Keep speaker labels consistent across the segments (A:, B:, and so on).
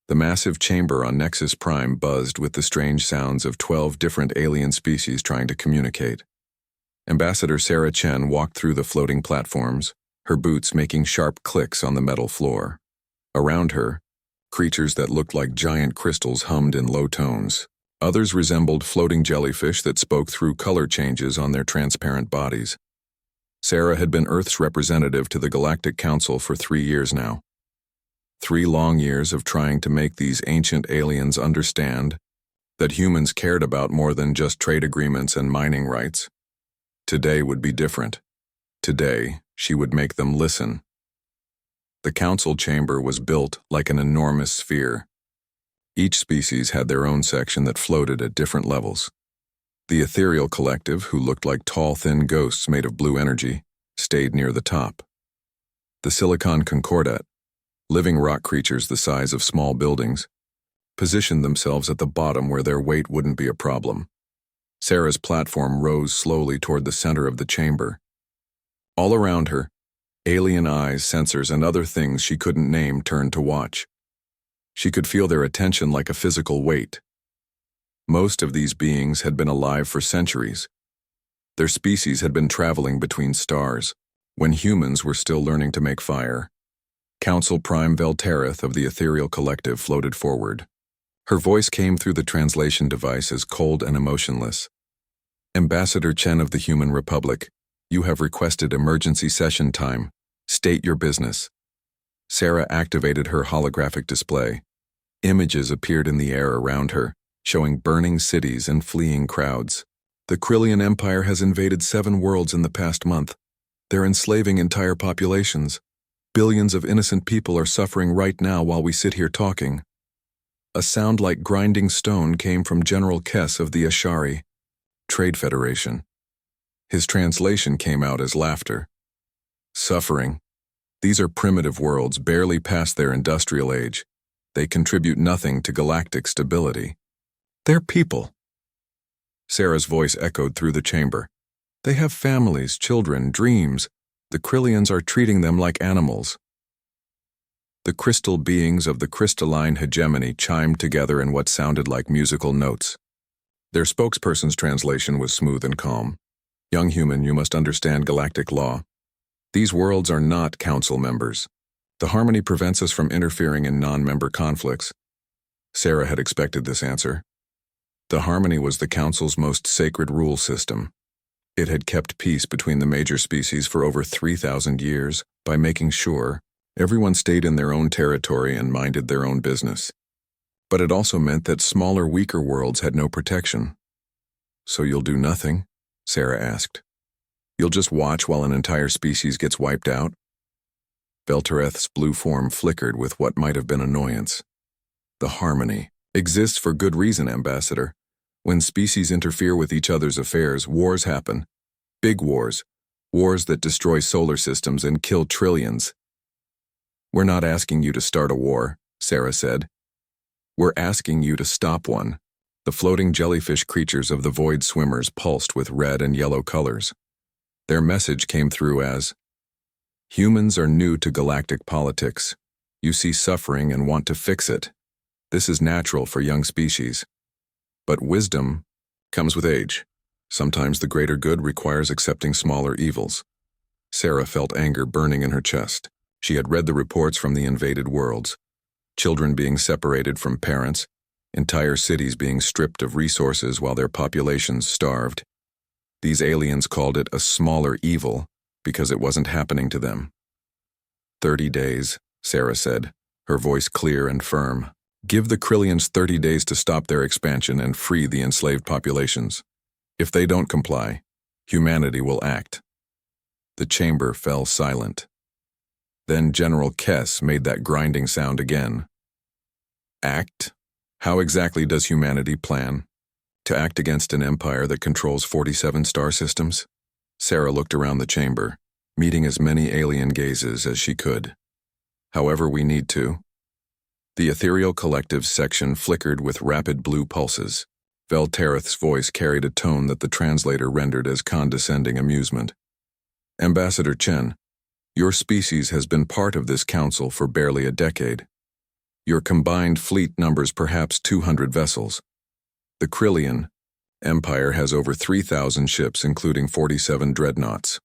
A: The massive chamber on Nexus Prime buzzed with the strange sounds of 12 different alien species trying to communicate. Ambassador Sarah Chen walked through the floating platforms, her boots making sharp clicks on the metal floor. Around her, creatures that looked like giant crystals hummed in low tones. Others resembled floating jellyfish that spoke through color changes on their transparent bodies. Sarah had been Earth's representative to the Galactic Council for 3 years now. 3 long years of trying to make these ancient aliens understand that humans cared about more than just trade agreements and mining rights. Today would be different. Today, she would make them listen. The council chamber was built like an enormous sphere. Each species had their own section that floated at different levels. The ethereal collective, who looked like tall, thin ghosts made of blue energy, stayed near the top. The silicon concordat, living rock creatures the size of small buildings, positioned themselves at the bottom where their weight wouldn't be a problem. Sarah's platform rose slowly toward the center of the chamber. All around her, alien eyes, sensors, and other things she couldn't name turned to watch. She could feel their attention like a physical weight. Most of these beings had been alive for centuries. Their species had been traveling between stars, when humans were still learning to make fire. Council Prime Veltereth of the Ethereal Collective floated forward. Her voice came through the translation device as cold and emotionless. Ambassador Chen of the Human Republic, you have requested emergency session time. State your business. Sarah activated her holographic display. Images appeared in the air around her, showing burning cities and fleeing crowds. The Krillian Empire has invaded 7 worlds in the past month. They're enslaving entire populations. Billions of innocent people are suffering right now while we sit here talking. A sound like grinding stone came from General Kess of the Ashari Trade Federation. His translation came out as laughter. Suffering. These are primitive worlds, barely past their industrial age. They contribute nothing to galactic stability. They're people. Sarah's voice echoed through the chamber. They have families, children, dreams. The Krillians are treating them like animals. The crystal beings of the crystalline hegemony chimed together in what sounded like musical notes. Their spokesperson's translation was smooth and calm. Young human, you must understand galactic law. These worlds are not council members. The harmony prevents us from interfering in non-member conflicts. Sarah had expected this answer. The harmony was the council's most sacred rule system. It had kept peace between the major species for over 3,000 years by making sure everyone stayed in their own territory and minded their own business. But it also meant that smaller, weaker worlds had no protection. So you'll do nothing? Sarah asked. You'll just watch while an entire species gets wiped out? Veltereth's blue form flickered with what might have been annoyance. The harmony exists for good reason, Ambassador. When species interfere with each other's affairs, wars happen. Big wars. Wars that destroy solar systems and kill trillions. We're not asking you to start a war, Sarah said. We're asking you to stop one. The floating jellyfish creatures of the void swimmers pulsed with red and yellow colors. Their message came through as, humans are new to galactic politics. You see suffering and want to fix it. This is natural for young species. But wisdom comes with age. Sometimes the greater good requires accepting smaller evils. Sarah felt anger burning in her chest. She had read the reports from the invaded worlds. Children being separated from parents, entire cities being stripped of resources while their populations starved. These aliens called it a smaller evil because it wasn't happening to them. 30 days, Sarah said, her voice clear and firm. Give the Krillians 30 days to stop their expansion and free the enslaved populations. If they don't comply, humanity will act. The chamber fell silent. Then General Kess made that grinding sound again. Act? How exactly does humanity plan? To act against an empire that controls 47 star systems? Sarah looked around the chamber, meeting as many alien gazes as she could. However we need to. The Ethereal Collective's section flickered with rapid blue pulses. Veltereth's voice carried a tone that the translator rendered as condescending amusement. Ambassador Chen, your species has been part of this council for barely a decade. Your combined fleet numbers perhaps 200 vessels. The Krillian Empire has over 3,000 ships, including 47 dreadnoughts.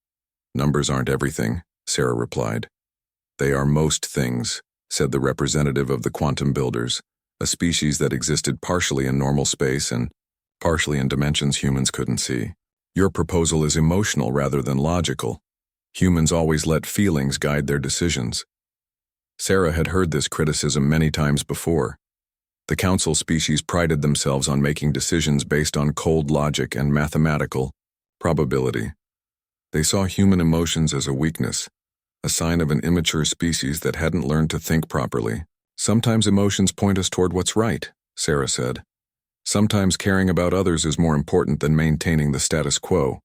A: Numbers aren't everything, Sarah replied. They are most things, said the representative of the Quantum Builders, a species that existed partially in normal space and partially in dimensions humans couldn't see. Your proposal is emotional rather than logical. Humans always let feelings guide their decisions. Sarah had heard this criticism many times before. The Council species prided themselves on making decisions based on cold logic and mathematical probability. They saw human emotions as a weakness, a sign of an immature species that hadn't learned to think properly. Sometimes emotions point us toward what's right, Sarah said. Sometimes caring about others is more important than maintaining the status quo.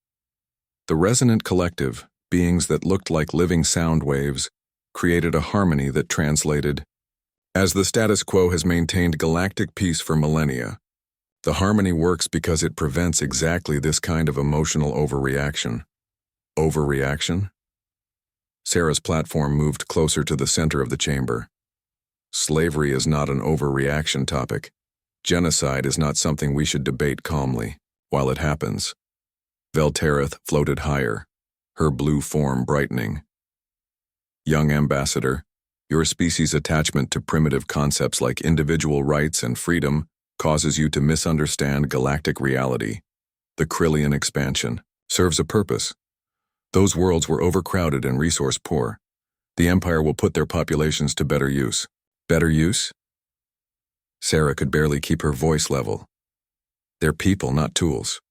A: The resonant collective, beings that looked like living sound waves, created a harmony that translated as the status quo has maintained galactic peace for millennia. The harmony works because it prevents exactly this kind of emotional overreaction. Overreaction? Sarah's platform moved closer to the center of the chamber. Slavery is not an overreaction topic. Genocide is not something we should debate calmly, while it happens. Veltereth floated higher, her blue form brightening. Young ambassador, your species' attachment to primitive concepts like individual rights and freedom causes you to misunderstand galactic reality. The Krillian expansion serves a purpose. Those worlds were overcrowded and resource poor. The Empire will put their populations to better use. Better use? Sarah could barely keep her voice level. They're people, not tools.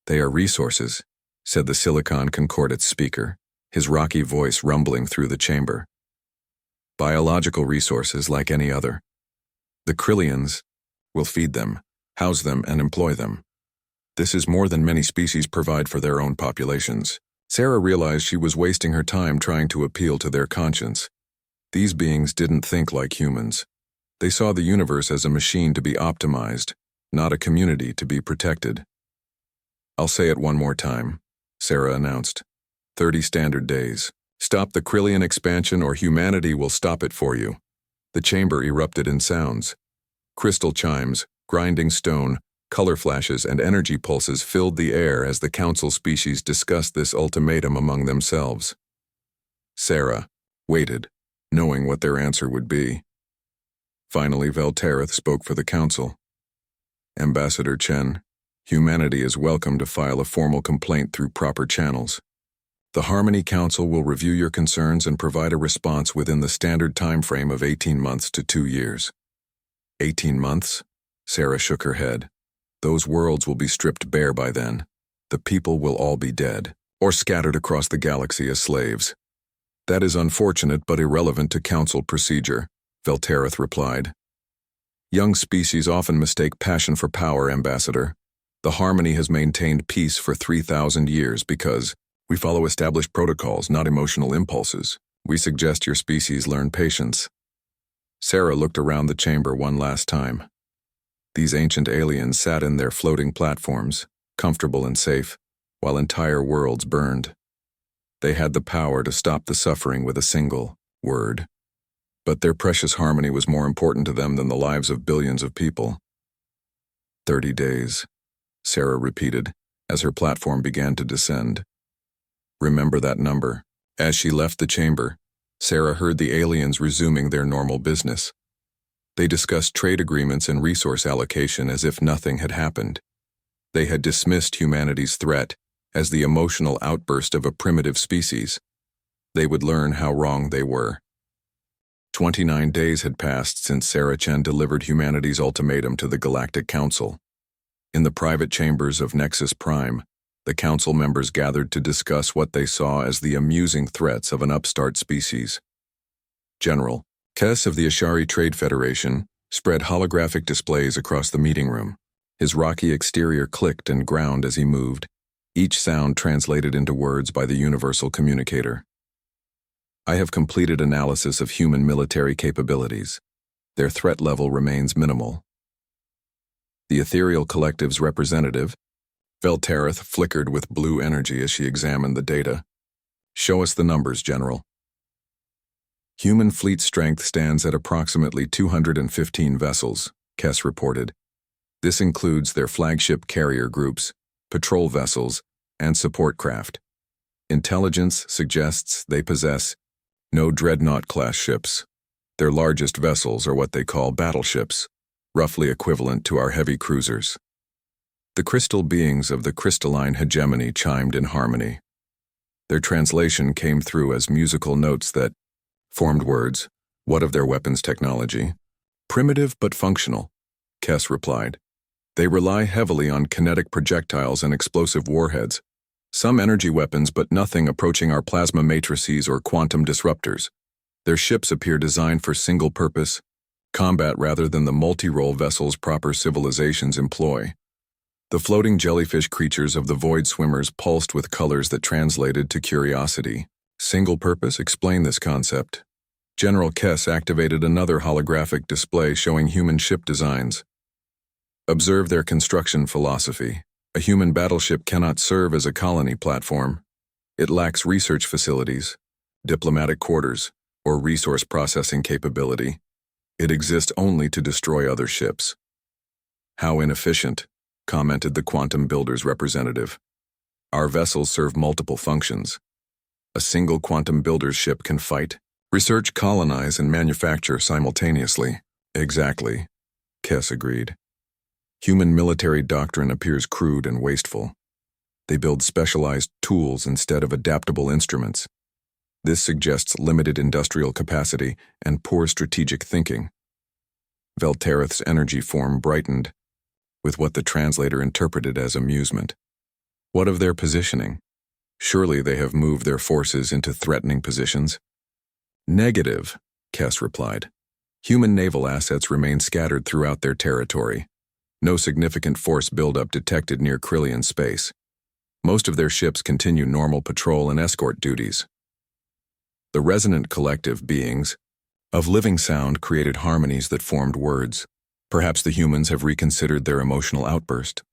A: They are resources, said the Silicon Concordance speaker, his rocky voice rumbling through the chamber. Biological resources like any other. The Krillians will feed them, house them, and employ them. This is more than many species provide for their own populations. Sarah realized she was wasting her time trying to appeal to their conscience. These beings didn't think like humans. They saw the universe as a machine to be optimized, not a community to be protected. I'll say it one more time, Sarah announced. 30 standard days. Stop the Krillian expansion or humanity will stop it for you. The chamber erupted in sounds. Crystal chimes, grinding stone, color flashes, and energy pulses filled the air as the Council species discussed this ultimatum among themselves. Sarah waited, knowing what their answer would be. Finally, Veltereth spoke for the Council. Ambassador Chen, humanity is welcome to file a formal complaint through proper channels. The Harmony Council will review your concerns and provide a response within the standard time frame of 18 months to 2 years. 18 months? Sarah shook her head. Those worlds will be stripped bare by then. The people will all be dead, or scattered across the galaxy as slaves. That is unfortunate but irrelevant to Council procedure, Veltereth replied. Young species often mistake passion for power, Ambassador. The Harmony has maintained peace for 3,000 years because we follow established protocols, not emotional impulses. We suggest your species learn patience. Sarah looked around the chamber one last time. These ancient aliens sat in their floating platforms, comfortable and safe, while entire worlds burned. They had the power to stop the suffering with a single word. But their precious harmony was more important to them than the lives of billions of people. 30 days, Sarah repeated, as her platform began to descend. Remember that number. As she left the chamber, Sarah heard the aliens resuming their normal business. They discussed trade agreements and resource allocation as if nothing had happened. They had dismissed humanity's threat as the emotional outburst of a primitive species. They would learn how wrong they were. 29 days had passed since Sarah Chen delivered humanity's ultimatum to the Galactic Council. In the private chambers of Nexus Prime, the Council members gathered to discuss what they saw as the amusing threats of an upstart species. General Kess of the Ashari Trade Federation spread holographic displays across the meeting room. His rocky exterior clicked and ground as he moved, each sound translated into words by the universal communicator. I have completed analysis of human military capabilities. Their threat level remains minimal. The Ethereal Collective's representative, Veltereth, flickered with blue energy as she examined the data. Show us the numbers, General. Human fleet strength stands at approximately 215 vessels, Kess reported. This includes their flagship carrier groups, patrol vessels, and support craft. Intelligence suggests they possess no dreadnought-class ships. Their largest vessels are what they call battleships, roughly equivalent to our heavy cruisers. The crystal beings of the crystalline hegemony chimed in harmony. Their translation came through as musical notes that formed words. What of their weapons technology? Primitive but functional, Kess replied. They rely heavily on kinetic projectiles and explosive warheads. Some energy weapons, but nothing approaching our plasma matrices or quantum disruptors. Their ships appear designed for single-purpose combat rather than the multi-role vessels proper civilizations employ. The floating jellyfish creatures of the void swimmers pulsed with colors that translated to curiosity. Single purpose? Explain this concept. General Kess activated another holographic display showing human ship designs. Observe their construction philosophy. A human battleship cannot serve as a colony platform. It lacks research facilities, diplomatic quarters, or resource processing capability. It exists only to destroy other ships. How inefficient, commented the Quantum Builders representative. Our vessels serve multiple functions. A single Quantum Builders ship can fight, research, colonize, and manufacture simultaneously. Exactly, Kess agreed. Human military doctrine appears crude and wasteful. They build specialized tools instead of adaptable instruments. This suggests limited industrial capacity and poor strategic thinking. Veltereth's energy form brightened, with what the translator interpreted as amusement. What of their positioning? Surely they have moved their forces into threatening positions. Negative, Kess replied. Human naval assets remain scattered throughout their territory. No significant force buildup detected near Krillian space. Most of their ships continue normal patrol and escort duties. The resonant collective beings of living sound created harmonies that formed words. Perhaps the humans have reconsidered their emotional outburst.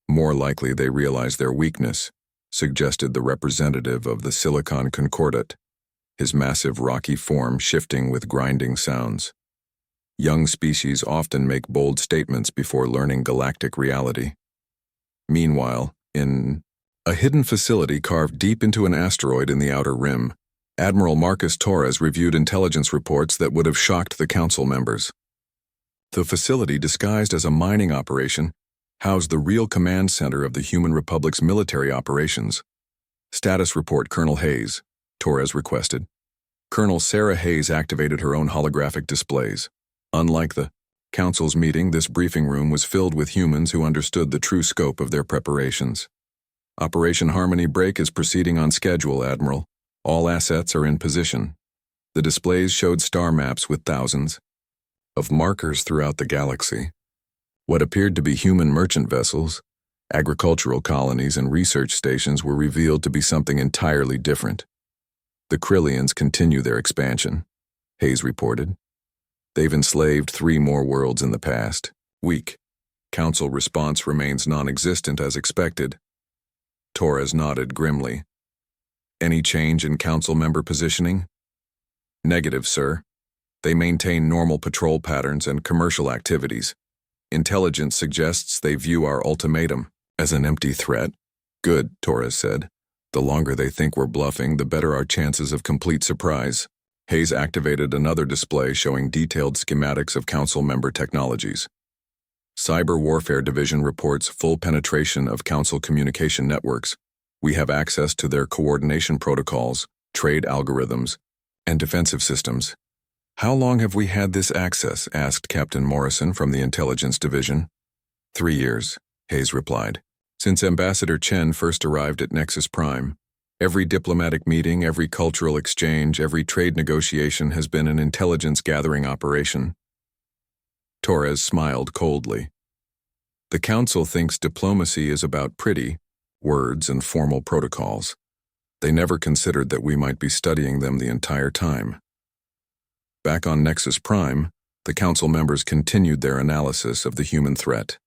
A: More likely they realize their weakness, suggested the representative of the Silicon Concordat, his massive rocky form shifting with grinding sounds. Young species often make bold statements before learning galactic reality. Meanwhile, in a hidden facility carved deep into an asteroid in the outer rim, Admiral Marcus Torres reviewed intelligence reports that would have shocked the council members. The facility, disguised as a mining operation, housed the real command center of the Human Republic's military operations. Status report, Colonel Hayes, Torres requested. Colonel Sarah Hayes activated her own holographic displays. Unlike the council's meeting, this briefing room was filled with humans who understood the true scope of their preparations. Operation Harmony Break is proceeding on schedule, Admiral. All assets are in position. The displays showed star maps with thousands of markers throughout the galaxy. What appeared to be human merchant vessels, agricultural colonies, and research stations were revealed to be something entirely different. The Krillians continue their expansion, Hayes reported. They've enslaved 3 more worlds in the past week. Council response remains non-existent as expected. Torres nodded grimly. Any change in council member positioning? Negative, sir. They maintain normal patrol patterns and commercial activities. Intelligence suggests they view our ultimatum as an empty threat. Good, Torres said. The longer they think we're bluffing, the better our chances of complete surprise. Hayes activated another display showing detailed schematics of council member technologies. Cyber Warfare Division reports full penetration of council communication networks. We have access to their coordination protocols, trade algorithms, and defensive systems. How long have we had this access? Asked Captain Morrison from the Intelligence Division. 3 years, Hayes replied. Since Ambassador Chen first arrived at Nexus Prime, every diplomatic meeting, every cultural exchange, every trade negotiation has been an intelligence-gathering operation. Torres smiled coldly. The Council thinks diplomacy is about pretty words and formal protocols. They never considered that we might be studying them the entire time. Back on Nexus Prime, the Council members continued their analysis of the human threat.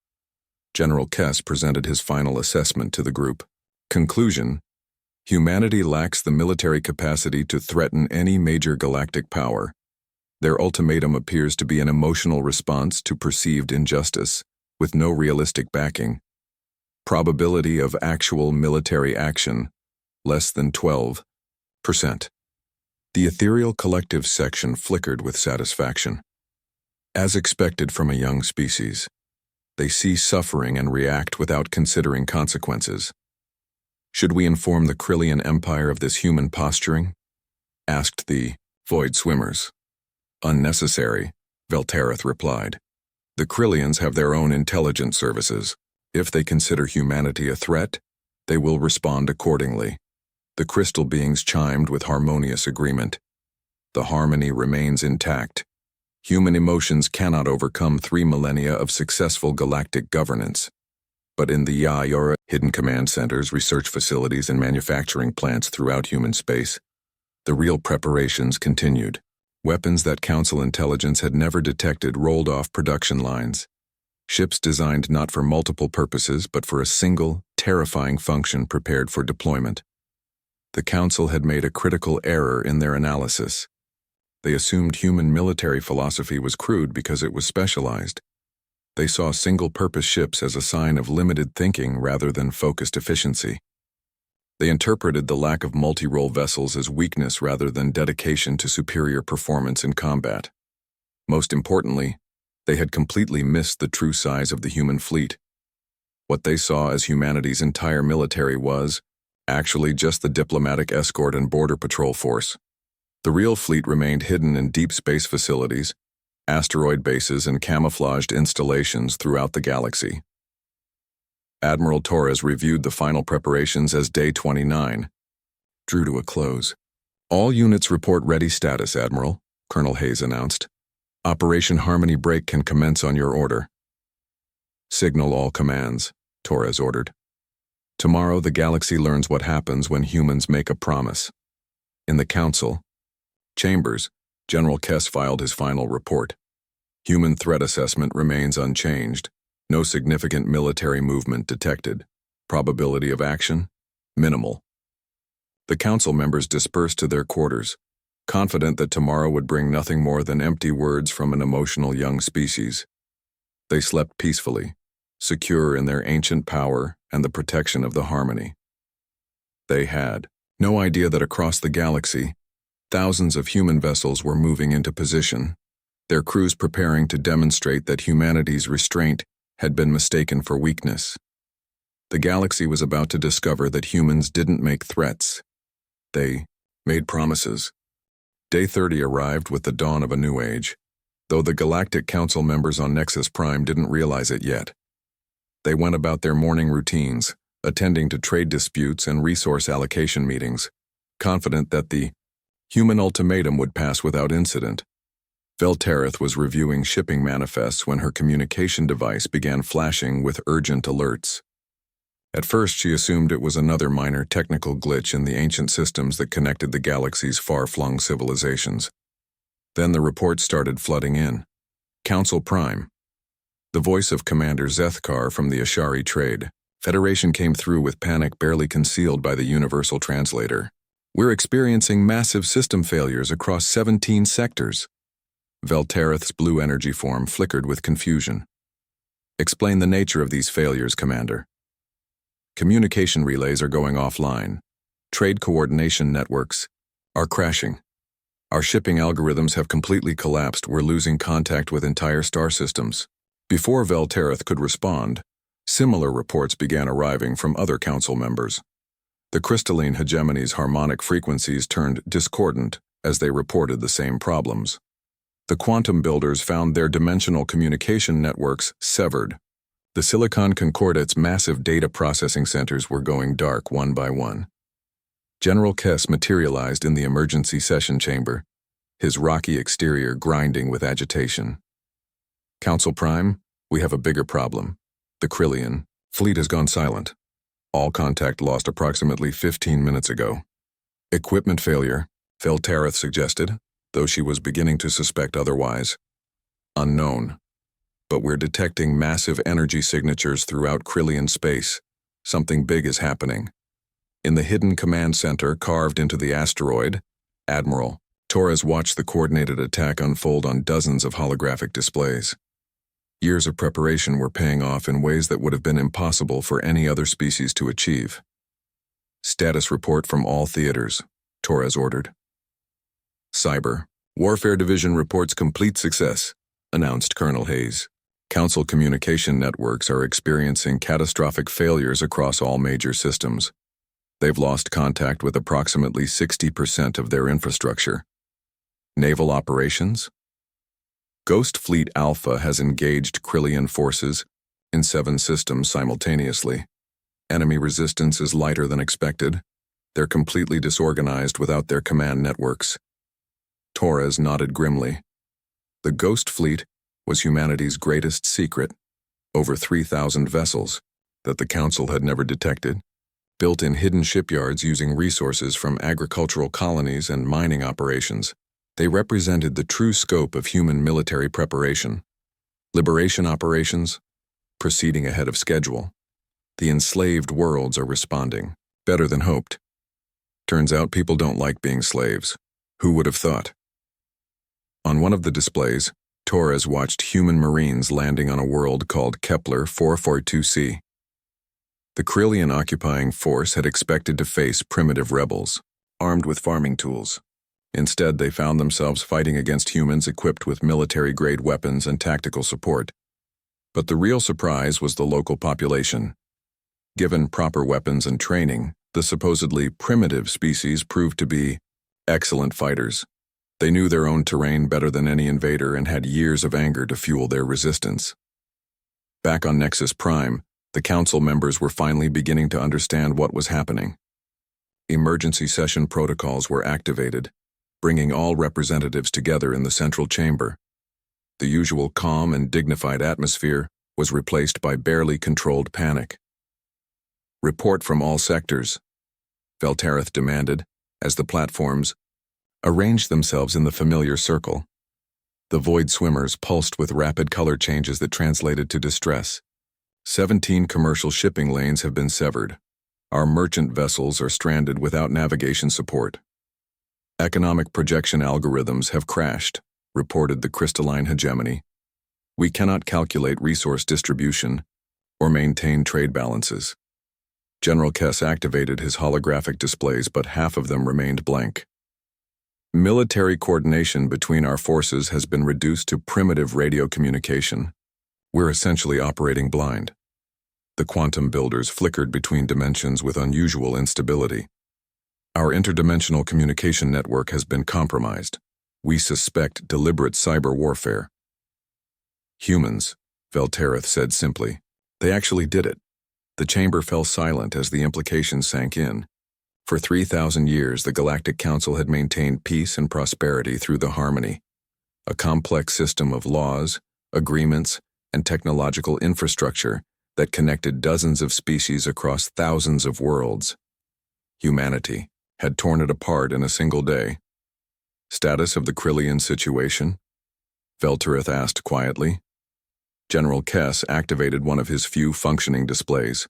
A: General Kess presented his final assessment to the group. Conclusion: Humanity lacks the military capacity to threaten any major galactic power. Their ultimatum appears to be an emotional response to perceived injustice, with no realistic backing. Probability of actual military action, less than 12%. The ethereal collective section flickered with satisfaction. As expected from a young species, they see suffering and react without considering consequences. Should we inform the Krillian Empire of this human posturing? Asked the void swimmers. Unnecessary, Veltereth replied. The Krillians have their own intelligence services. If they consider humanity a threat, they will respond accordingly. The crystal beings chimed with harmonious agreement. The harmony remains intact. Human emotions cannot overcome 3 millennia of successful galactic governance. But in the Yayora, hidden command centers, research facilities, and manufacturing plants throughout human space, the real preparations continued. Weapons that Council intelligence had never detected rolled off production lines. Ships designed not for multiple purposes but for a single, terrifying function prepared for deployment. The Council had made a critical error in their analysis. They assumed human military philosophy was crude because it was specialized. They saw single-purpose ships as a sign of limited thinking rather than focused efficiency. They interpreted the lack of multi-role vessels as weakness rather than dedication to superior performance in combat. Most importantly, they had completely missed the true size of the human fleet. What they saw as humanity's entire military was, actually, just the diplomatic escort and border patrol force. The real fleet remained hidden in deep space facilities, asteroid bases, and camouflaged installations throughout the galaxy. Admiral Torres reviewed the final preparations as Day 29 drew to a close. All units report ready status, Admiral, Colonel Hayes announced. Operation Harmony Break can commence on your order. Signal all commands, Torres ordered. Tomorrow the galaxy learns what happens when humans make a promise. In the Council chambers, General Kess filed his final report. Human threat assessment remains unchanged. No significant military movement detected. Probability of action? Minimal. The Council members dispersed to their quarters, confident that tomorrow would bring nothing more than empty words from an emotional young species. They slept peacefully, secure in their ancient power and the protection of the harmony. They had no idea that across the galaxy, thousands of human vessels were moving into position, their crews preparing to demonstrate that humanity's restraint had been mistaken for weakness. The galaxy was about to discover that humans didn't make threats. They made promises. Day 30 arrived with the dawn of a new age, though the Galactic Council members on Nexus Prime didn't realize it yet. They went about their morning routines, attending to trade disputes and resource allocation meetings, confident that the human ultimatum would pass without incident. Veltereth was reviewing shipping manifests when her communication device began flashing with urgent alerts. At first, she assumed it was another minor technical glitch in the ancient systems that connected the galaxy's far-flung civilizations. Then the reports started flooding in. Council Prime. The voice of Commander Zethkar from the Ashari Trade Federation came through with panic barely concealed by the universal translator. We're experiencing massive system failures across 17 sectors. Veltereth's blue energy form flickered with confusion. Explain the nature of these failures, Commander. Communication relays are going offline. Trade coordination networks are crashing. Our shipping algorithms have completely collapsed. We're losing contact with entire star systems. Before Veltereth could respond, similar reports began arriving from other council members. The crystalline hegemony's harmonic frequencies turned discordant as they reported the same problems. The quantum builders found their dimensional communication networks severed. The Silicon Concordate's massive data processing centers were going dark one by one. General Kess materialized in the emergency session chamber, his rocky exterior grinding with agitation. Council Prime, we have a bigger problem. The Krillian fleet has gone silent. All contact lost approximately 15 minutes ago. Equipment failure, Veltereth suggested, though she was beginning to suspect otherwise. Unknown. But we're detecting massive energy signatures throughout Krillian space. Something big is happening. In the hidden command center carved into the asteroid, Admiral Torres watched the coordinated attack unfold on dozens of holographic displays. Years of preparation were paying off in ways that would have been impossible for any other species to achieve. Status report from all theaters, Torres ordered. Cyber Warfare Division reports complete success, announced Colonel Hayes. Council communication networks are experiencing catastrophic failures across all major systems. They've lost contact with approximately 60% of their infrastructure. Naval operations? Ghost Fleet Alpha has engaged Krillian forces in 7 systems simultaneously. Enemy resistance is lighter than expected. They're completely disorganized without their command networks. Torres nodded grimly. The Ghost Fleet was humanity's greatest secret, over 3,000 vessels that the Council had never detected, built in hidden shipyards using resources from agricultural colonies and mining operations. They represented the true scope of human military preparation. Liberation operations, proceeding ahead of schedule. The enslaved worlds are responding, better than hoped. Turns out people don't like being slaves. Who would have thought? On one of the displays, Torres watched human Marines landing on a world called Kepler 442c. The Krillian occupying force had expected to face primitive rebels, armed with farming tools. Instead, they found themselves fighting against humans equipped with military-grade weapons and tactical support. But the real surprise was the local population. Given proper weapons and training, the supposedly primitive species proved to be excellent fighters. They knew their own terrain better than any invader and had years of anger to fuel their resistance. Back on Nexus Prime, the Council members were finally beginning to understand what was happening. Emergency session protocols were activated, bringing all representatives together in the central chamber. The usual calm and dignified atmosphere was replaced by barely controlled panic. Report from all sectors, Veltareth demanded, as the platforms arranged themselves in the familiar circle. The void swimmers pulsed with rapid color changes that translated to distress. 17 commercial shipping lanes have been severed. Our merchant vessels are stranded without navigation support. Economic projection algorithms have crashed, reported the crystalline hegemony. We cannot calculate resource distribution or maintain trade balances. General Kess activated his holographic displays, but half of them remained blank. Military coordination between our forces has been reduced to primitive radio communication. We're essentially operating blind. The quantum builders flickered between dimensions with unusual instability. Our interdimensional communication network has been compromised. We suspect deliberate cyber warfare. Humans, Veltareth said simply. They actually did it. The chamber fell silent as the implications sank in. For 3,000 years, the Galactic Council had maintained peace and prosperity through the Harmony, a complex system of laws, agreements, and technological infrastructure that connected dozens of species across thousands of worlds. Humanity had torn it apart in a single day. Status of the Krillian situation? Veltareth asked quietly. General Kess activated one of his few functioning displays.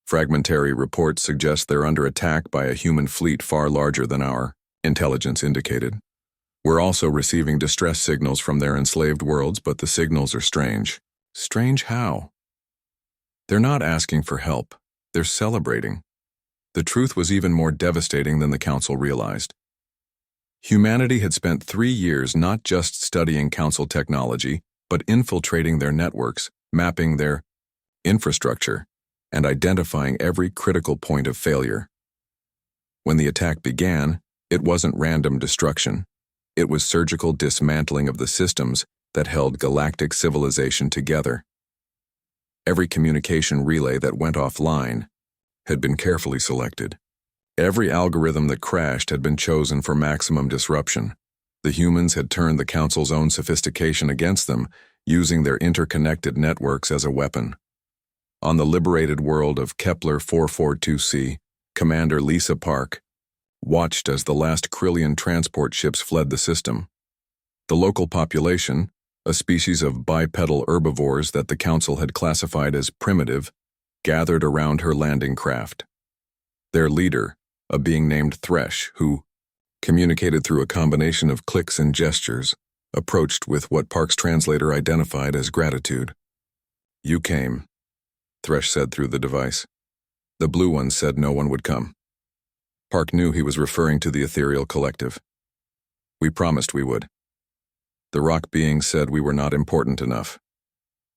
A: Fragmentary reports suggest they're under attack by a human fleet far larger than our intelligence indicated. We're also receiving distress signals from their enslaved worlds, but the signals are strange. Strange how? They're not asking for help. They're celebrating. The truth was even more devastating than the Council realized. Humanity had spent 3 years not just studying Council technology, but infiltrating their networks, mapping their infrastructure, and identifying every critical point of failure. When the attack began, it wasn't random destruction. It was surgical dismantling of the systems that held galactic civilization together. Every communication relay that went offline had been carefully selected. Every algorithm that crashed had been chosen for maximum disruption. The humans had turned the Council's own sophistication against them, using their interconnected networks as a weapon. On the liberated world of Kepler 442c, Commander Lisa Park watched as the last Krillian transport ships fled the system. The local population, a species of bipedal herbivores that the Council had classified as primitive, gathered around her landing craft. Their leader, a being named Thresh, who communicated through a combination of clicks and gestures, approached with what Park's translator identified as gratitude. "You came," Thresh said through the device. "The blue ones said no one would come." Park knew he was referring to the ethereal collective. "We promised we would. The rock being said we were not important enough.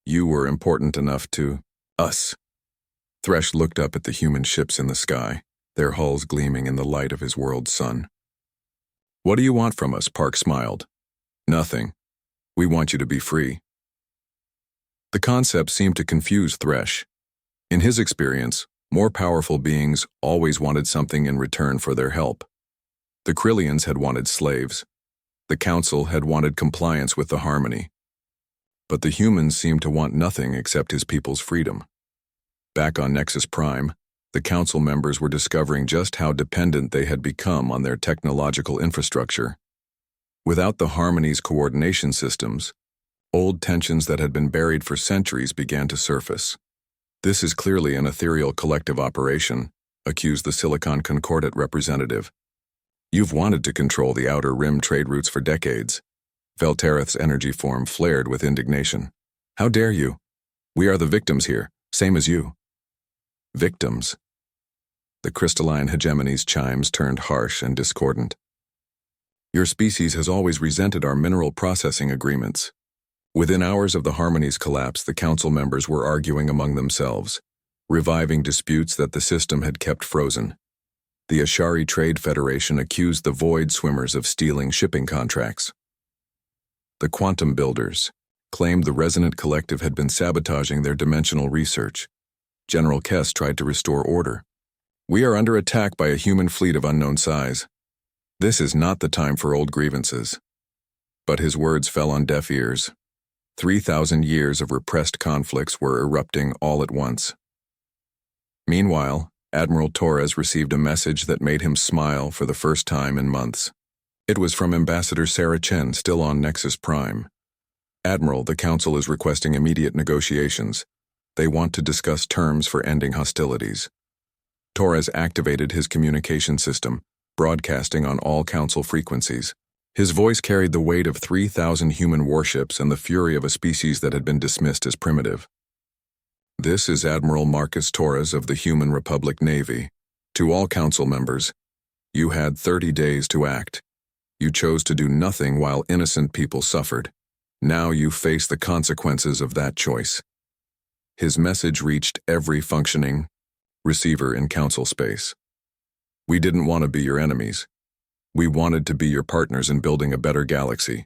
A: You were important enough to us." Thresh looked up at the human ships in the sky, their hulls gleaming in the light of his world's sun. "What do you want from us?" Park smiled. "Nothing. We want you to be free." The concept seemed to confuse Thresh. In his experience, more powerful beings always wanted something in return for their help. The Krillians had wanted slaves. The Council had wanted compliance with the Harmony. But the humans seemed to want nothing except his people's freedom. Back on Nexus Prime, the Council members were discovering just how dependent they had become on their technological infrastructure. Without the Harmony's coordination systems, old tensions that had been buried for centuries began to surface. "This is clearly an ethereal collective operation," accused the Silicon Concordat representative. "You've wanted to control the outer rim trade routes for decades." Veltereth's energy form flared with indignation. "How dare you? We are the victims here, same as you." "Victims?" The crystalline hegemony's chimes turned harsh and discordant. "Your species has always resented our mineral processing agreements." Within hours of the Harmony's collapse, the Council members were arguing among themselves, reviving disputes that the system had kept frozen. The Ashari Trade Federation accused the Void Swimmers of stealing shipping contracts. The Quantum Builders claimed the Resonant Collective had been sabotaging their dimensional research. General Kess tried to restore order. "We are under attack by a human fleet of unknown size. This is not the time for old grievances." But his words fell on deaf ears. 3,000 years of repressed conflicts were erupting all at once. Meanwhile, Admiral Torres received a message that made him smile for the first time in months. It was from Ambassador Sarah Chen, still on Nexus Prime. "Admiral, the Council is requesting immediate negotiations. They want to discuss terms for ending hostilities." Torres activated his communication system, broadcasting on all Council frequencies. His voice carried the weight of 3,000 human warships and the fury of a species that had been dismissed as primitive. "This is Admiral Marcus Torres of the Human Republic Navy. To all Council members, you had 30 days to act. You chose to do nothing while innocent people suffered. Now you face the consequences of that choice." His message reached every functioning receiver in Council space. "We didn't want to be your enemies. We wanted to be your partners in building a better galaxy.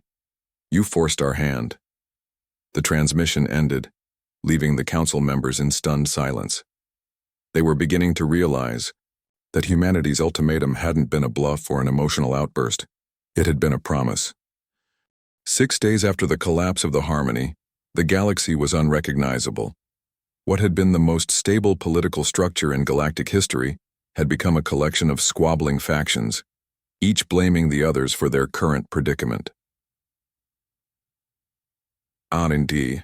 A: You forced our hand." The transmission ended, leaving the Council members in stunned silence. They were beginning to realize that humanity's ultimatum hadn't been a bluff or an emotional outburst. It had been a promise. 6 days after the collapse of the Harmony, the galaxy was unrecognizable. What had been the most stable political structure in galactic history had become a collection of squabbling factions, each blaming the others for their current predicament. R&D.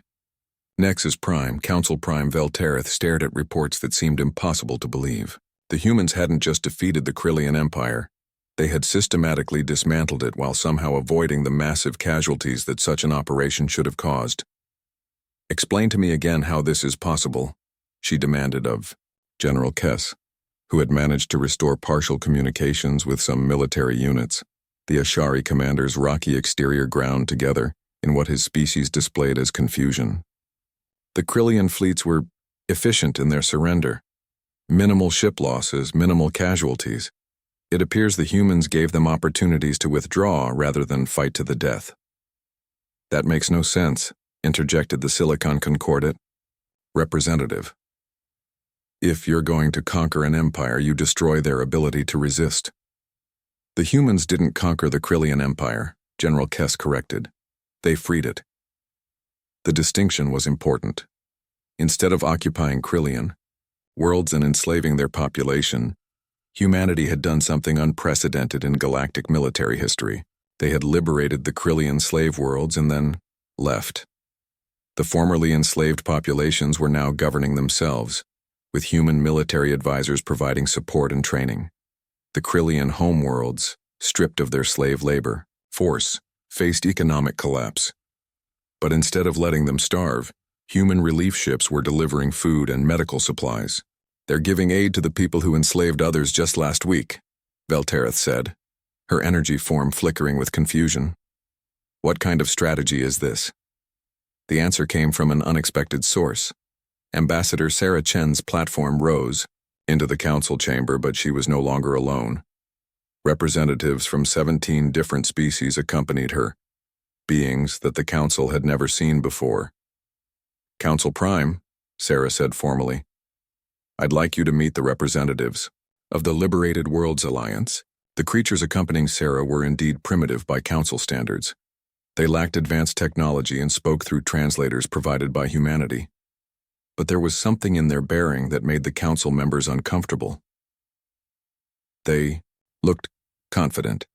A: Nexus Prime, Council Prime Veltereth stared at reports that seemed impossible to believe. The humans hadn't just defeated the Krillian Empire. They had systematically dismantled it while somehow avoiding the massive casualties that such an operation should have caused. "Explain to me again how this is possible," she demanded of General Kess, who had managed to restore partial communications with some military units. The Ashari commander's rocky exterior ground together in what his species displayed as confusion. The Krillian fleets were efficient in their surrender. Minimal ship losses, minimal casualties. It appears the humans gave them opportunities to withdraw rather than fight to the death. "That makes no sense," interjected the Silicon Concordat. "Representative, if you're going to conquer an empire, you destroy their ability to resist." "The humans didn't conquer the Krillian Empire," General Kess corrected. "They freed it." The distinction was important. Instead of occupying Krillian worlds and enslaving their population, humanity had done something unprecedented in galactic military history. They had liberated the Krillian slave worlds and then left. The formerly enslaved populations were now governing themselves, with human military advisors providing support and training. The Krillian homeworlds, stripped of their slave labor force, faced economic collapse. But instead of letting them starve, human relief ships were delivering food and medical supplies. "They're giving aid to the people who enslaved others just last week," Veltereth said, her energy form flickering with confusion. "What kind of strategy is this?" The answer came from an unexpected source. Ambassador Sarah Chen's platform rose into the council chamber, but she was no longer alone. Representatives from 17 different species accompanied her, beings that the council had never seen before. "Council Prime," Sarah said formally, "I'd like you to meet the representatives of the Liberated Worlds Alliance." The creatures accompanying Sarah were indeed primitive by council standards. They lacked advanced technology and spoke through translators provided by humanity. But there was something in their bearing that made the council members uncomfortable. They looked confident.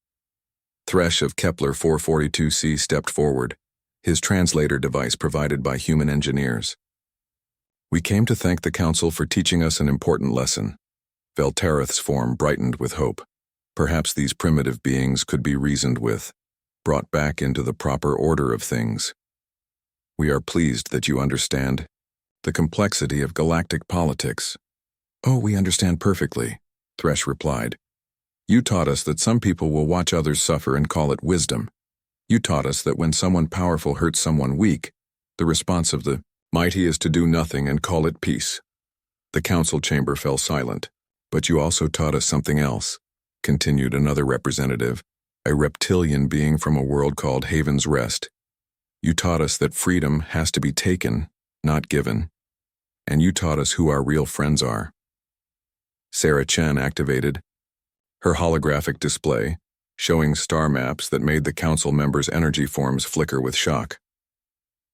A: Thresh of Kepler 442c stepped forward, his translator device provided by human engineers. "We came to thank the council for teaching us an important lesson." Veltereth's form brightened with hope. Perhaps these primitive beings could be reasoned with, brought back into the proper order of things. "We are pleased that you understand the complexity of galactic politics." "Oh, we understand perfectly," Thresh replied. "You taught us that some people will watch others suffer and call it wisdom. You taught us that when someone powerful hurts someone weak, the response of the mighty is to do nothing and call it peace." The council chamber fell silent. "But you also taught us something else," continued another representative, a reptilian being from a world called Haven's Rest. "You taught us that freedom has to be taken, not given. And you taught us who our real friends are." Sarah Chen activated her holographic display, showing star maps that made the council members' energy forms flicker with shock.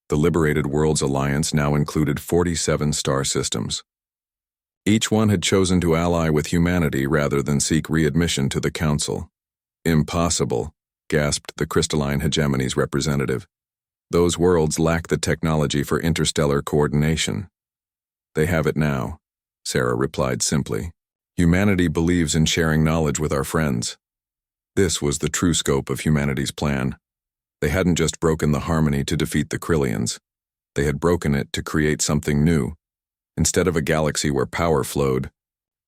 A: The Liberated Worlds Alliance now included 47 star systems. Each one had chosen to ally with humanity rather than seek readmission to the council. "Impossible," gasped the crystalline hegemony's representative. "Those worlds lack the technology for interstellar coordination." "They have it now," Sarah replied simply. "Humanity believes in sharing knowledge with our friends." This was the true scope of humanity's plan. They hadn't just broken the harmony to defeat the Krillians. They had broken it to create something new. Instead of a galaxy where power flowed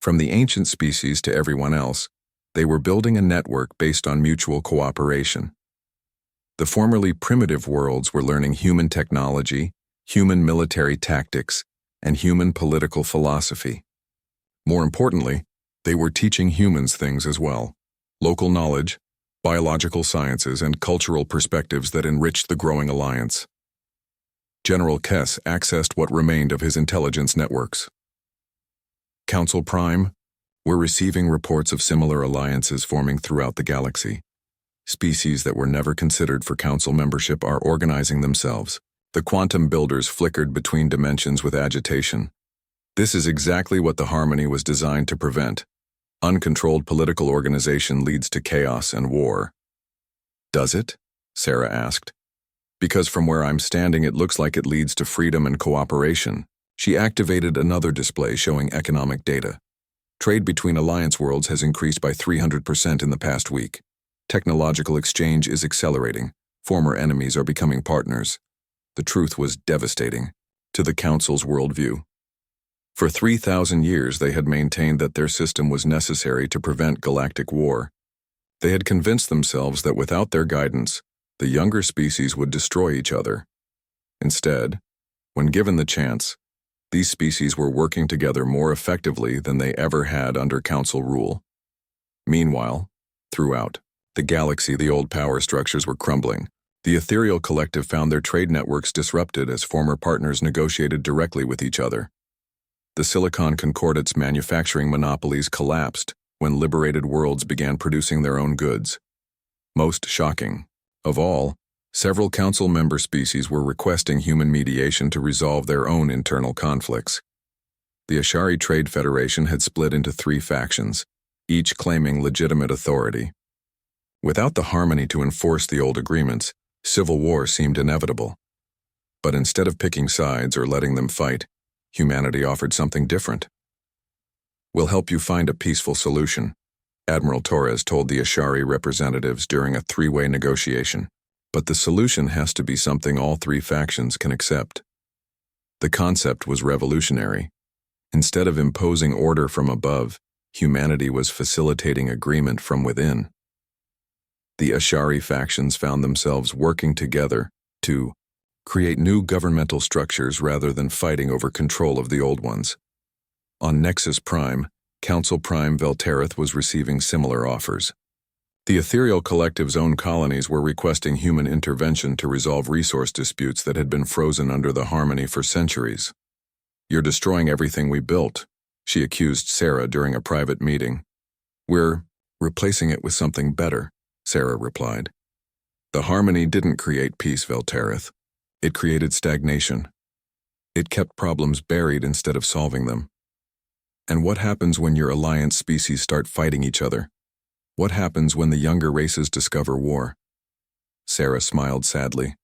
A: from the ancient species to everyone else, they were building a network based on mutual cooperation. The formerly primitive worlds were learning human technology, human military tactics, and human political philosophy. More importantly, they were teaching humans things as well: local knowledge, biological sciences, and cultural perspectives that enriched the growing alliance. General Kess accessed what remained of his intelligence networks. "Council Prime, we're receiving reports of similar alliances forming throughout the galaxy. Species that were never considered for council membership are organizing themselves." The quantum builders flickered between dimensions with agitation. This is exactly what the harmony was designed to prevent. Uncontrolled political organization leads to chaos and war. "Does it?" Sarah asked. "Because from where I'm standing it looks like it leads to freedom and cooperation." She activated another display showing economic data. Trade between alliance worlds has increased by 300% in the past week. Technological exchange is accelerating. Former enemies are becoming partners. The truth was devastating to the Council's worldview. For 3,000 years they had maintained that their system was necessary to prevent galactic war. They had convinced themselves that without their guidance, the younger species would destroy each other. Instead, when given the chance, these species were working together more effectively than they ever had under Council rule. Meanwhile, throughout the galaxy, the old power structures were crumbling. The ethereal collective found their trade networks disrupted as former partners negotiated directly with each other. The Silicon Concordate's manufacturing monopolies collapsed when liberated worlds began producing their own goods. Most shocking of all, several council member species were requesting human mediation to resolve their own internal conflicts. The Ashari Trade Federation had split into 3 factions, each claiming legitimate authority. Without the harmony to enforce the old agreements, civil war seemed inevitable. But instead of picking sides or letting them fight, humanity offered something different: We'll help you find a peaceful solution, Admiral Torres told the Ashari representatives during a three-way negotiation. But the solution has to be something all three factions can accept. The concept was revolutionary. Instead of imposing order from above, humanity was facilitating agreement from within. The Ashari factions found themselves working together to create new governmental structures rather than fighting over control of the old ones. On Nexus Prime, Council Prime Veltereth was receiving similar offers. The ethereal collective's own colonies were requesting human intervention to resolve resource disputes that had been frozen under the Harmony for centuries. "You're destroying everything we built," she accused Sarah during a private meeting. "We're replacing it with something better," Sarah replied. "The Harmony didn't create peace, Veltereth. It created stagnation. It kept problems buried instead of solving them. And what happens when your alliance species start fighting each other? What happens when the younger races discover war?" Sarah smiled sadly.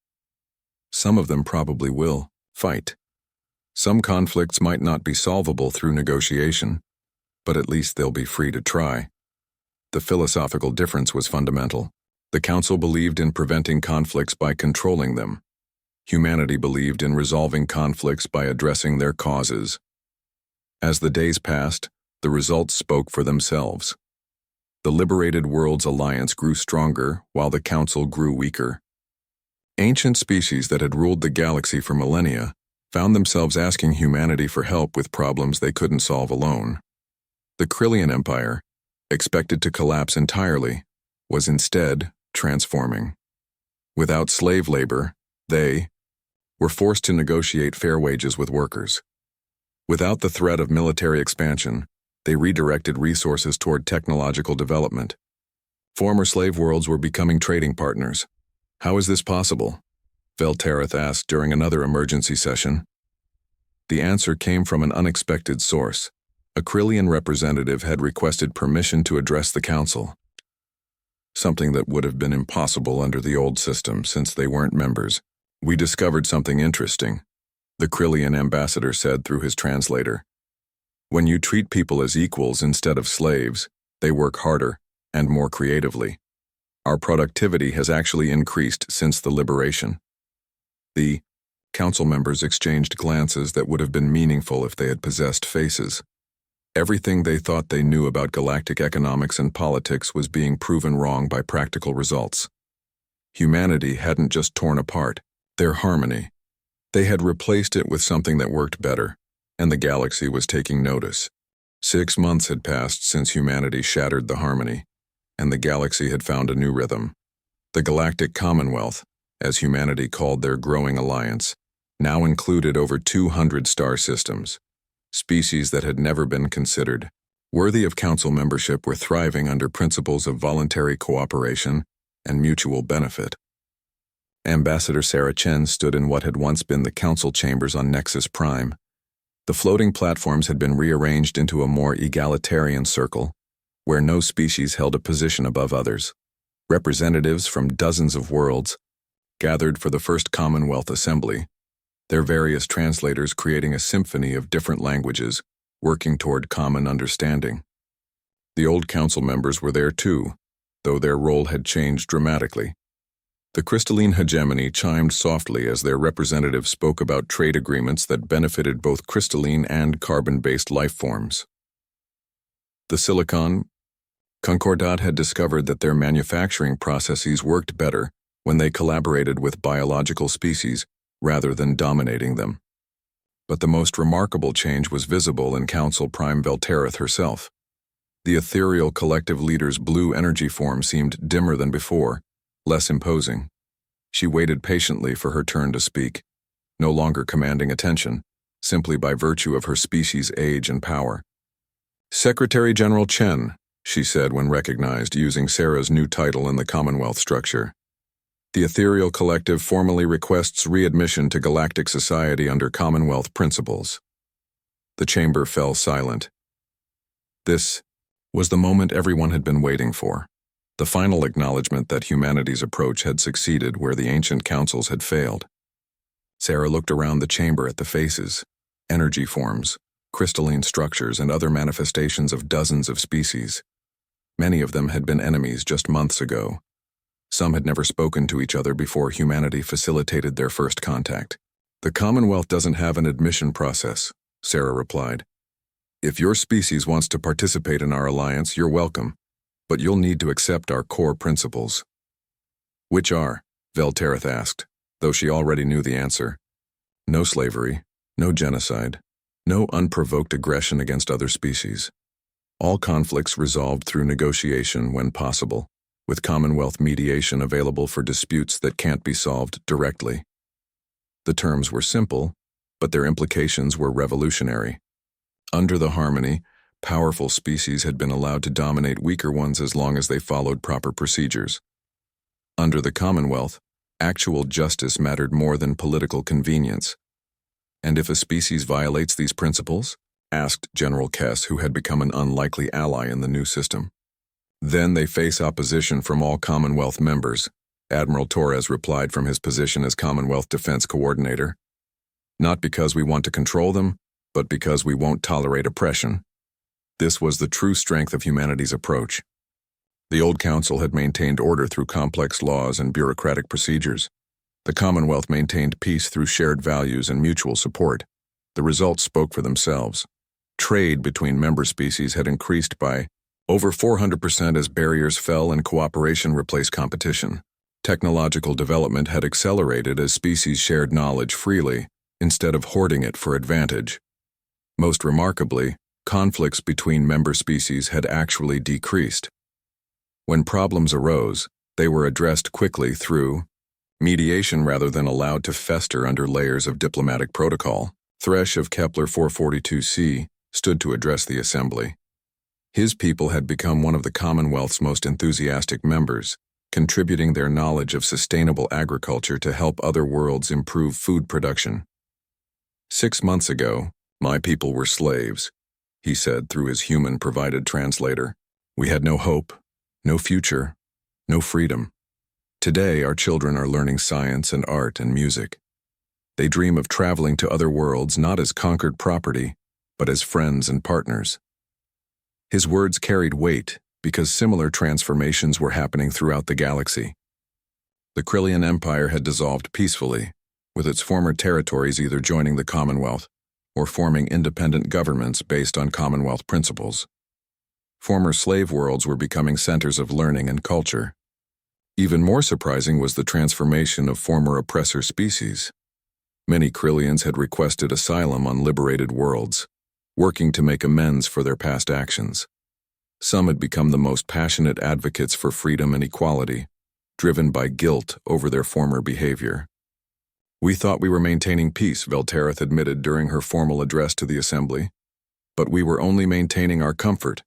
A: "Some of them probably will fight. Some conflicts might not be solvable through negotiation, but at least they'll be free to try." The philosophical difference was fundamental. The Council believed in preventing conflicts by controlling them. Humanity believed in resolving conflicts by addressing their causes. As the days passed, the results spoke for themselves. The Liberated Worlds Alliance grew stronger while the Council grew weaker. Ancient species that had ruled the galaxy for millennia found themselves asking humanity for help with problems they couldn't solve alone. The Krillian Empire, expected to collapse entirely, was instead transforming. Without slave labor, they were forced to negotiate fair wages with workers. Without the threat of military expansion, they redirected resources toward technological development. Former slave worlds were becoming trading partners. "How is this possible?" Veltereth asked during another emergency session. The answer came from an unexpected source. A Krillian representative had requested permission to address the Council, something that would have been impossible under the old system since they weren't members. "We discovered something interesting," the Krillian ambassador said through his translator. "When you treat people as equals instead of slaves, they work harder and more creatively. Our productivity has actually increased since the liberation." The Council members exchanged glances that would have been meaningful if they had possessed faces. Everything they thought they knew about galactic economics and politics was being proven wrong by practical results. Humanity hadn't just torn apart their harmony. They had replaced it with something that worked better, and the galaxy was taking notice. 6 months had passed since humanity shattered the harmony, and the galaxy had found a new rhythm. The Galactic Commonwealth, as humanity called their growing alliance, now included over 200 star systems. Species that had never been considered worthy of Council membership were thriving under principles of voluntary cooperation and mutual benefit. Ambassador Sarah Chen stood in what had once been the Council chambers on Nexus Prime. The floating platforms had been rearranged into a more egalitarian circle, where no species held a position above others. Representatives from dozens of worlds gathered for the first Commonwealth Assembly, their various translators creating a symphony of different languages, working toward common understanding. The old Council members were there too, though their role had changed dramatically. The crystalline hegemony chimed softly as their representatives spoke about trade agreements that benefited both crystalline and carbon-based life forms. The Silicon Concordat had discovered that their manufacturing processes worked better when they collaborated with biological species rather than dominating them. But the most remarkable change was visible in Council Prime Veltereth herself. The ethereal collective leader's blue energy form seemed dimmer than before, less imposing. She waited patiently for her turn to speak, no longer commanding attention, simply by virtue of her species' age and power. "Secretary General Chen," she said when recognized, using Sarah's new title in the Commonwealth structure. "The ethereal collective formally requests readmission to galactic society under Commonwealth principles." The chamber fell silent. This was the moment everyone had been waiting for. The final acknowledgement that humanity's approach had succeeded where the ancient councils had failed. Sarah looked around the chamber at the faces, energy forms, crystalline structures, and other manifestations of dozens of species. Many of them had been enemies just months ago. Some had never spoken to each other before humanity facilitated their first contact. "The Commonwealth doesn't have an admission process," Sarah replied. "If your species wants to participate in our alliance, you're welcome, but you'll need to accept our core principles." "Which are?" Veltereth asked, though she already knew the answer. "No slavery, no genocide, no unprovoked aggression against other species. All conflicts resolved through negotiation when possible, with Commonwealth mediation available for disputes that can't be solved directly." The terms were simple, but their implications were revolutionary. Under the harmony, powerful species had been allowed to dominate weaker ones as long as they followed proper procedures. Under the Commonwealth, actual justice mattered more than political convenience. "And if a species violates these principles?" asked General Kess, who had become an unlikely ally in the new system. "Then they face opposition from all Commonwealth members," Admiral Torres replied from his position as Commonwealth Defense Coordinator. "Not because we want to control them, but because we won't tolerate oppression." This was the true strength of humanity's approach. The old council had maintained order through complex laws and bureaucratic procedures. The Commonwealth maintained peace through shared values and mutual support. The results spoke for themselves. Trade between member species had increased by over 400% as barriers fell and cooperation replaced competition. Technological development had accelerated as species shared knowledge freely, instead of hoarding it for advantage. Most remarkably, conflicts between member species had actually decreased. When problems arose, they were addressed quickly through mediation rather than allowed to fester under layers of diplomatic protocol. Thresh of Kepler 442c stood to address the assembly. His people had become one of the Commonwealth's most enthusiastic members, contributing their knowledge of sustainable agriculture to help other worlds improve food production. "6 months ago, my people were slaves," he said through his human-provided translator. "We had no hope, no future, no freedom. Today, our children are learning science and art and music. They dream of traveling to other worlds not as conquered property, but as friends and partners." His words carried weight because similar transformations were happening throughout the galaxy. The Krillian Empire had dissolved peacefully, with its former territories either joining the Commonwealth or forming independent governments based on Commonwealth principles. Former slave worlds were becoming centers of learning and culture. Even more surprising was the transformation of former oppressor species. Many Krillians had requested asylum on liberated worlds, working to make amends for their past actions. Some had become the most passionate advocates for freedom and equality, driven by guilt over their former behavior. "We thought we were maintaining peace," Veltereth admitted during her formal address to the assembly. "But we were only maintaining our comfort.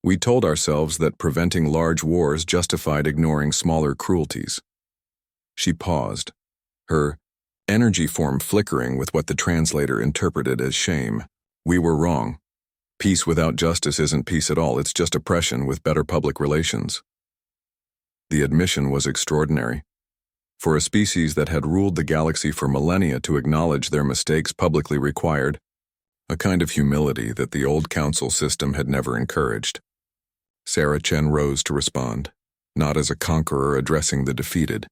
A: We told ourselves that preventing large wars justified ignoring smaller cruelties." She paused, her energy form flickering with what the translator interpreted as shame. "We were wrong. Peace without justice isn't peace at all, it's just oppression with better public relations." The admission was extraordinary. For a species that had ruled the galaxy for millennia to acknowledge their mistakes publicly required a kind of humility that the old council system had never encouraged. Sarah Chen rose to respond, not as a conqueror addressing the defeated,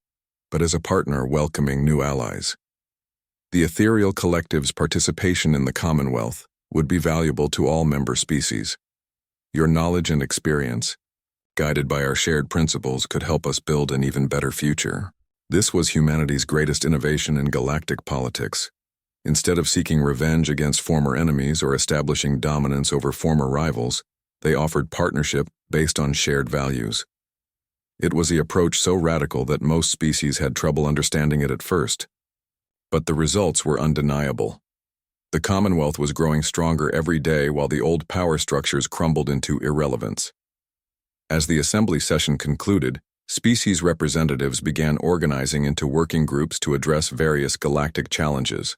A: but as a partner welcoming new allies. The ethereal collective's participation in the Commonwealth would be valuable to all member species. Your knowledge and experience, guided by our shared principles, could help us build an even better future. This was humanity's greatest innovation in galactic politics. Instead of seeking revenge against former enemies or establishing dominance over former rivals, they offered partnership based on shared values. It was the approach so radical that most species had trouble understanding it at first. But the results were undeniable. The Commonwealth was growing stronger every day while the old power structures crumbled into irrelevance. As the assembly session concluded, species representatives began organizing into working groups to address various galactic challenges.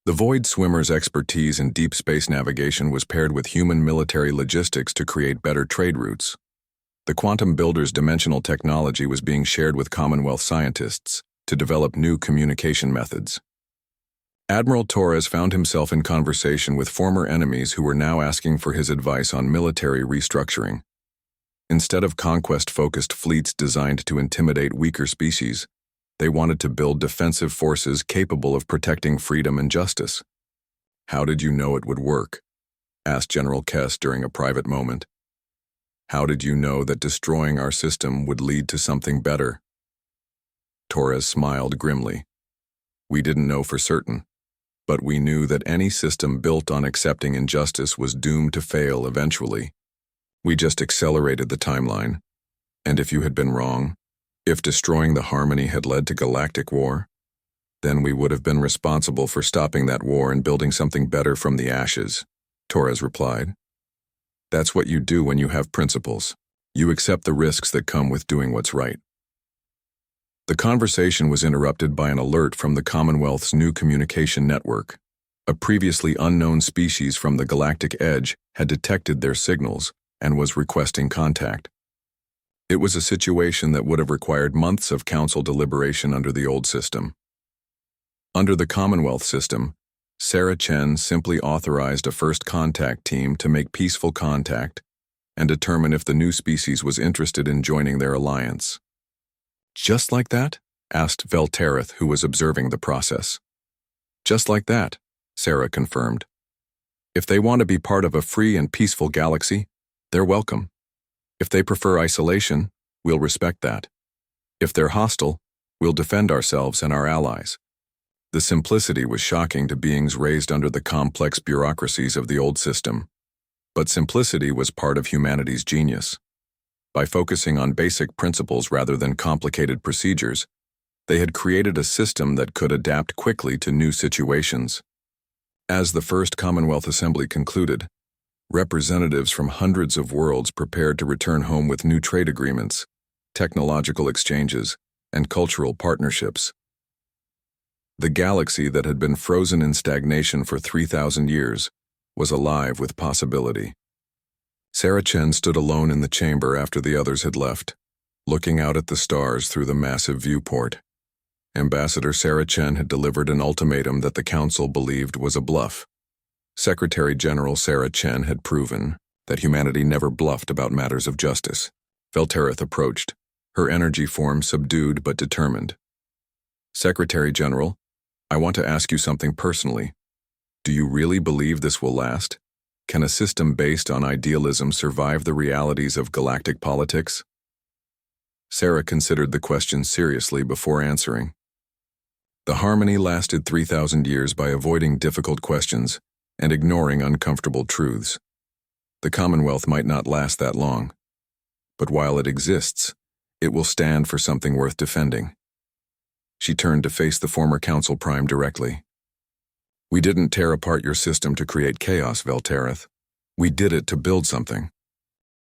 A: The Void Swimmer's expertise in deep space navigation was paired with human military logistics to create better trade routes. The Quantum Builder's dimensional technology was being shared with Commonwealth scientists to develop new communication methods. Admiral Torres found himself in conversation with former enemies who were now asking for his advice on military restructuring. Instead of conquest-focused fleets designed to intimidate weaker species, they wanted to build defensive forces capable of protecting freedom and justice. "How did you know it would work?" asked General Kess during a private moment. "How did you know that destroying our system would lead to something better?" Torres smiled grimly. "We didn't know for certain, but we knew that any system built on accepting injustice was doomed to fail eventually. We just accelerated the timeline. And if you had been wrong, if destroying the harmony had led to galactic war, then we would have been responsible for stopping that war and building something better from the ashes," Torres replied. "That's what you do when you have principles. You accept the risks that come with doing what's right." The conversation was interrupted by an alert from the Commonwealth's new communication network. A previously unknown species from the galactic edge had detected their signals and was requesting contact. It was a situation that would have required months of council deliberation under the old system. Under the Commonwealth system, Sarah Chen simply authorized a first contact team to make peaceful contact and determine if the new species was interested in joining their alliance. "Just like that?" asked Veltereth, who was observing the process. "Just like that," Sarah confirmed. "If they want to be part of a free and peaceful galaxy, they're welcome. If they prefer isolation, we'll respect that. If they're hostile, we'll defend ourselves and our allies." The simplicity was shocking to beings raised under the complex bureaucracies of the old system. But simplicity was part of humanity's genius. By focusing on basic principles rather than complicated procedures, they had created a system that could adapt quickly to new situations. As the First Commonwealth Assembly concluded, representatives from hundreds of worlds prepared to return home with new trade agreements, technological exchanges, and cultural partnerships. The galaxy that had been frozen in stagnation for 3,000 years was alive with possibility. Sarah Chen stood alone in the chamber after the others had left, looking out at the stars through the massive viewport. Ambassador Sarah Chen had delivered an ultimatum that the council believed was a bluff. Secretary General Sarah Chen had proven that humanity never bluffed about matters of justice. Veltereth approached, her energy form subdued but determined. "Secretary General, I want to ask you something personally. Do you really believe this will last? Can a system based on idealism survive the realities of galactic politics?" Sarah considered the question seriously before answering. The harmony lasted 3,000 years by avoiding difficult questions and ignoring uncomfortable truths. The Commonwealth might not last that long, but while it exists, it will stand for something worth defending. She turned to face the former Council Prime directly. "We didn't tear apart your system to create chaos, Veltereth. We did it to build something.